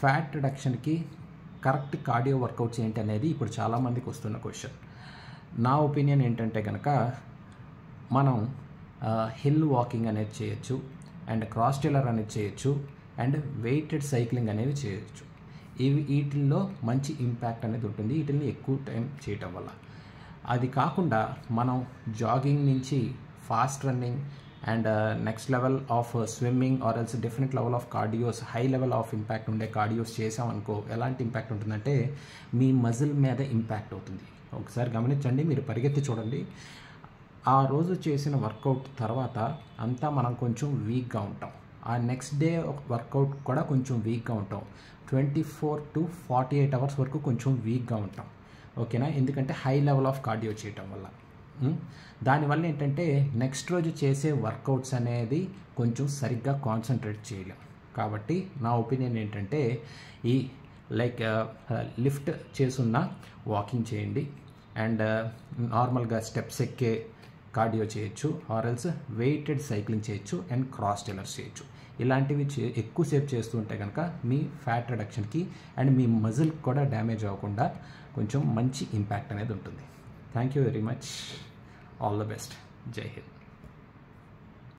Fat రిడక్షన్కి correct cardio workouts ఏంటి అనేది ఇప్పుడు చాలామందికి వస్తున్న క్వశ్చన్. నా ఒపీనియన్ ఏంటంటే కనుక మనం హిల్ వాకింగ్ అనేది చేయొచ్చు, అండ్ క్రాస్ టైలర్ అనేది చేయొచ్చు, అండ్ వెయిటెడ్ సైక్లింగ్ అనేవి చేయొచ్చు. వీటిల్లో మంచి ఇంపాక్ట్ అనేది ఉంటుంది వీటిని ఎక్కువ టైం చేయటం వల్ల. అది కాకుండా మనం జాగింగ్ నుంచి fast running and next level of swimming or else different level of cardios, high level of impact ఉండే కార్డియోస్ చేసామనుకో ఎలాంటి ఇంపాక్ట్ ఉంటుందంటే మీ మజిల్ మీద ఇంపాక్ట్ అవుతుంది. ఒకసారి గమనించండి, మీరు పరిగెత్తి చూడండి. ఆ రోజు చేసిన వర్కౌట్ తర్వాత అంతా మనం కొంచెం వీక్గా ఉంటాం. ఆ నెక్స్ట్ డే వర్కౌట్ కూడా కొంచెం వీక్గా ఉంటాం. 24 to 48 అవర్స్ వరకు కొంచెం వీక్గా ఉంటాం. ఓకేనా? ఎందుకంటే హై లెవెల్ ఆఫ్ కార్డియో చేయటం వల్ల. దానివల్ల ఏంటంటే నెక్స్ట్ రోజు చేసే వర్కౌట్స్ అనేది కొంచెం సరిగ్గా కాన్సన్ట్రేట్ చేయలేం. కాబట్టి నా ఒపీనియన్ ఏంటంటే ఈ లైక్ లిఫ్ట్ చేసున్న వాకింగ్ చేయండి, అండ్ నార్మల్గా స్టెప్స్ ఎక్కే కార్డియో చేయొచ్చు, ఆర్ ఎల్స్ వెయిటెడ్ సైక్లింగ్ చేయొచ్చు, అండ్ క్రాస్ టైలర్స్ చేయొచ్చు. ఇలాంటివి ఎక్కువసేపు చేస్తూ ఉంటే కనుక మీ ఫ్యాట్ రిడక్షన్కి అండ్ మీ మజిల్కి కూడా డ్యామేజ్ అవ్వకుండా కొంచెం మంచి ఇంపాక్ట్ అనేది ఉంటుంది. Thank you very much. All the best. జై హింద్.